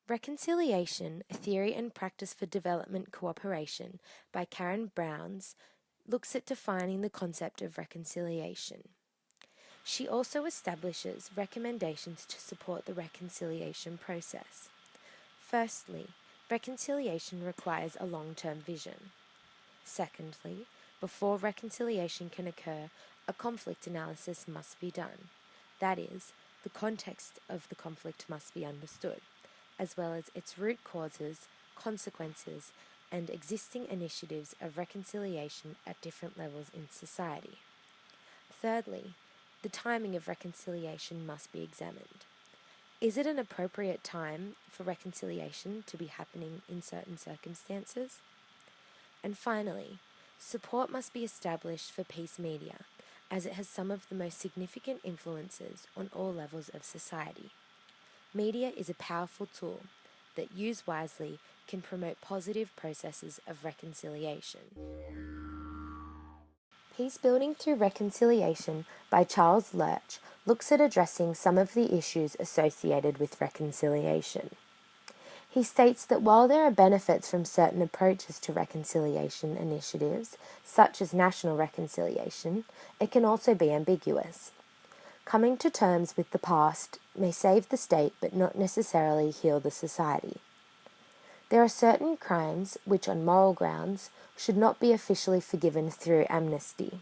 Reconciliation, A Theory and Practice for Development Cooperation by Karen Browns looks at defining the concept of reconciliation. She also establishes recommendations to support the reconciliation process. Firstly, reconciliation requires a long-term vision. Secondly, before reconciliation can occur, a conflict analysis must be done. That is, the context of the conflict must be understood, as well as its root causes, consequences, and existing initiatives of reconciliation at different levels in society. Thirdly, the timing of reconciliation must be examined. Is it an appropriate time for reconciliation to be happening in certain circumstances? And finally, support must be established for peace media, as it has some of the most significant influences on all levels of society. Media is a powerful tool that, used wisely, can promote positive processes of reconciliation. Peace Building Through Reconciliation by Charles Lurch looks at addressing some of the issues associated with reconciliation. He states that while there are benefits from certain approaches to reconciliation initiatives, such as national reconciliation, it can also be ambiguous. Coming to terms with the past may save the state but not necessarily heal the society. There are certain crimes which, on moral grounds, should not be officially forgiven through amnesty.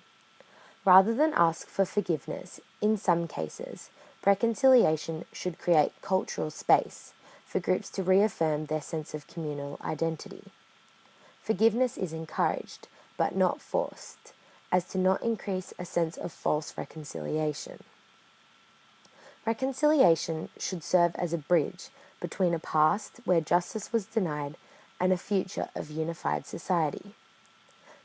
Rather than ask for forgiveness, in some cases, reconciliation should create cultural space for groups to reaffirm their sense of communal identity. Forgiveness is encouraged, but not forced, as to not increase a sense of false reconciliation. Reconciliation should serve as a bridge between a past where justice was denied and a future of unified society.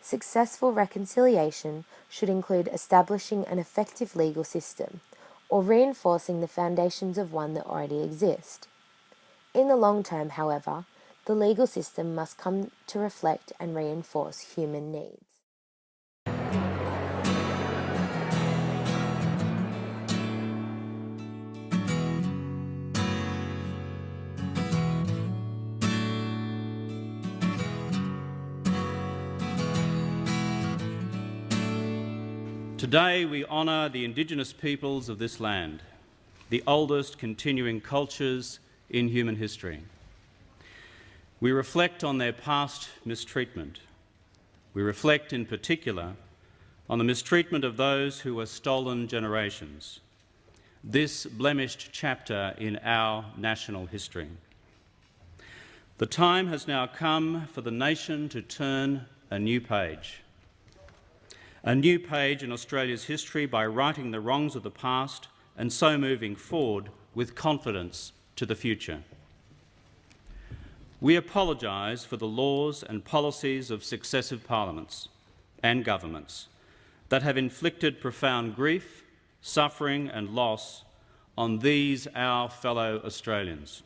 Successful reconciliation should include establishing an effective legal system or reinforcing the foundations of one that already exist. In the long term, however, the legal system must come to reflect and reinforce human needs. Today we honour the Indigenous peoples of this land, the oldest continuing cultures in human history. We reflect on their past mistreatment. We reflect in particular on the mistreatment of those who were stolen generations, this blemished chapter in our national history. The time has now come for the nation to turn a new page in Australia's history by righting the wrongs of the past and so moving forward with confidence to the future. We apologise for the laws and policies of successive parliaments and governments that have inflicted profound grief, suffering and loss on these our fellow Australians.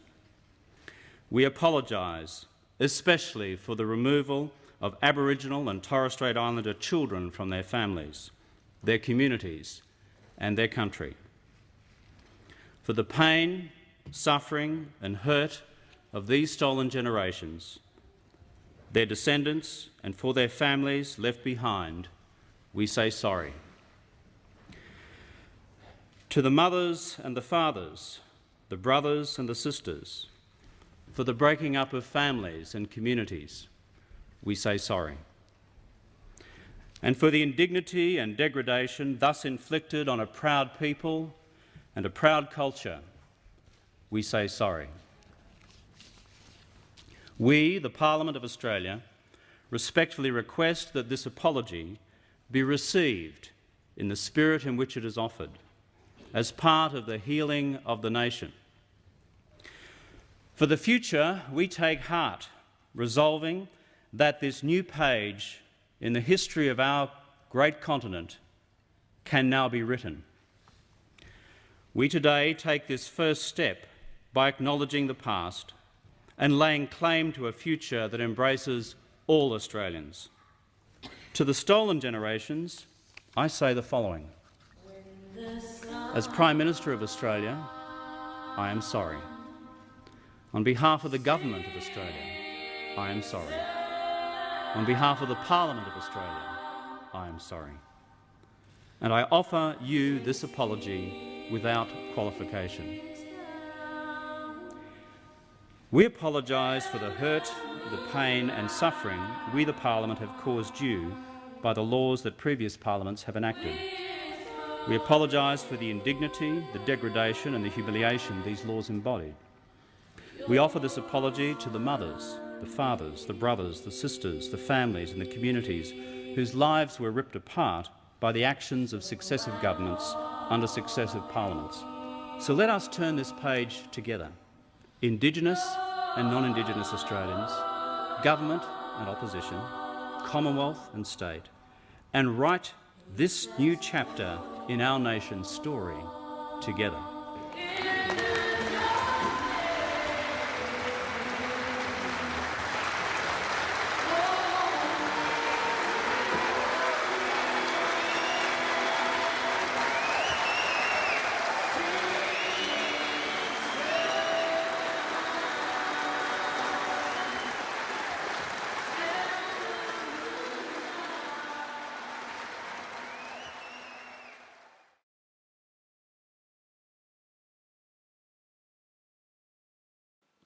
We apologise especially for the removal of Aboriginal and Torres Strait Islander children from their families, their communities and their country, for the pain, suffering and hurt of these stolen generations, their descendants and for their families left behind, we say sorry. To the mothers and the fathers, the brothers and the sisters, for the breaking up of families and communities, we say sorry. And for the indignity and degradation thus inflicted on a proud people and a proud culture, we say sorry. We, the Parliament of Australia, respectfully request that this apology be received in the spirit in which it is offered, as part of the healing of the nation. For the future, we take heart, resolving that this new page in the history of our great continent can now be written. We today take this first step by acknowledging the past and laying claim to a future that embraces all Australians. To the stolen generations, I say the following. As Prime Minister of Australia, I am sorry. On behalf of the Government of Australia, I am sorry. On behalf of the Parliament of Australia, I am sorry. And I offer you this apology without qualification. We apologise for the hurt, the pain and suffering we, the Parliament, have caused you by the laws that previous Parliaments have enacted. We apologise for the indignity, the degradation and the humiliation these laws embodied. We offer this apology to the mothers, the fathers, the brothers, the sisters, the families and the communities whose lives were ripped apart by the actions of successive governments under successive parliaments. So let us turn this page together. Indigenous and non-Indigenous Australians, government and opposition, Commonwealth and state, and write this new chapter in our nation's story together.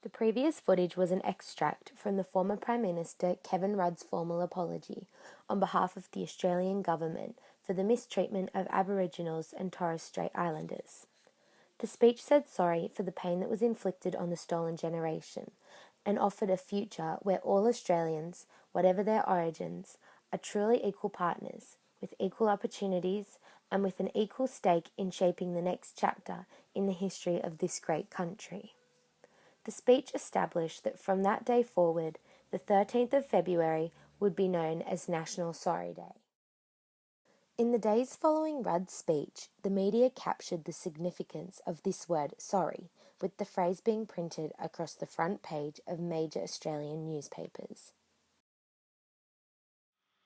The previous footage was an extract from the former Prime Minister Kevin Rudd's formal apology on behalf of the Australian Government for the mistreatment of Aboriginals and Torres Strait Islanders. The speech said sorry for the pain that was inflicted on the stolen generation and offered a future where all Australians, whatever their origins, are truly equal partners, with equal opportunities and with an equal stake in shaping the next chapter in the history of this great country. The speech established that from that day forward, the 13th of February would be known as National Sorry Day. In the days following Rudd's speech, the media captured the significance of this word sorry, with the phrase being printed across the front page of major Australian newspapers.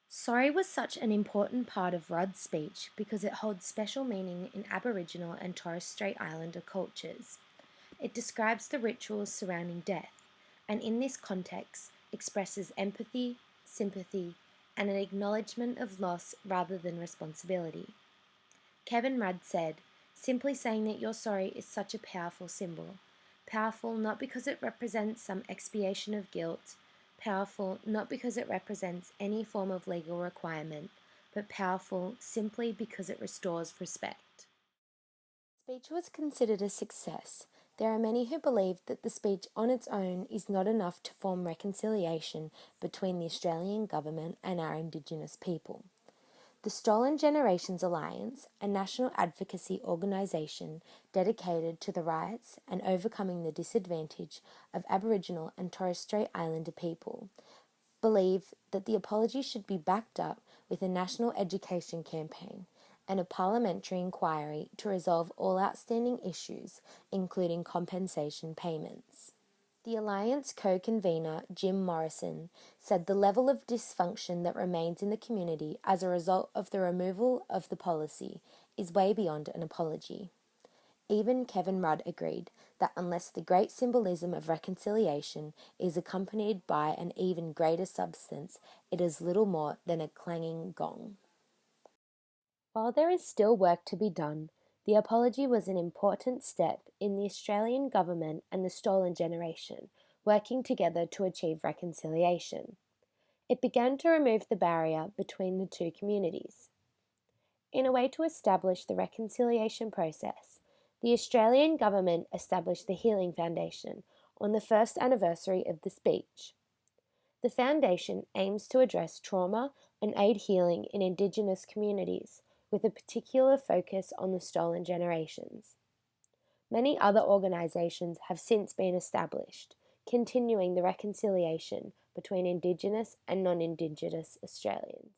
Sorry was such an important part of Rudd's speech because it holds special meaning in Aboriginal and Torres Strait Islander cultures. It describes the rituals surrounding death, and in this context expresses empathy, sympathy, and an acknowledgement of loss rather than responsibility. Kevin Rudd said, "Simply saying that you're sorry is such a powerful symbol. Powerful not because it represents some expiation of guilt, powerful not because it represents any form of legal requirement, but powerful simply because it restores respect." The speech was considered a success. There are many who believe that the speech on its own is not enough to form reconciliation between the Australian Government and our Indigenous people. The Stolen Generations Alliance, a national advocacy organisation dedicated to the rights and overcoming the disadvantage of Aboriginal and Torres Strait Islander people, believe that the apology should be backed up with a national education campaign and a parliamentary inquiry to resolve all outstanding issues, including compensation payments. The Alliance co-convener, Jim Morrison, said the level of dysfunction that remains in the community as a result of the removal of the policy is way beyond an apology. Even Kevin Rudd agreed that unless the great symbolism of reconciliation is accompanied by an even greater substance, it is little more than a clanging gong. While there is still work to be done, the apology was an important step in the Australian Government and the Stolen Generation working together to achieve reconciliation. It began to remove the barrier between the two communities. In a way to establish the reconciliation process, the Australian Government established the Healing Foundation on the first anniversary of the speech. The foundation aims to address trauma and aid healing in Indigenous communities, with a particular focus on the stolen generations. Many other organisations have since been established, continuing the reconciliation between Indigenous and non-Indigenous Australians.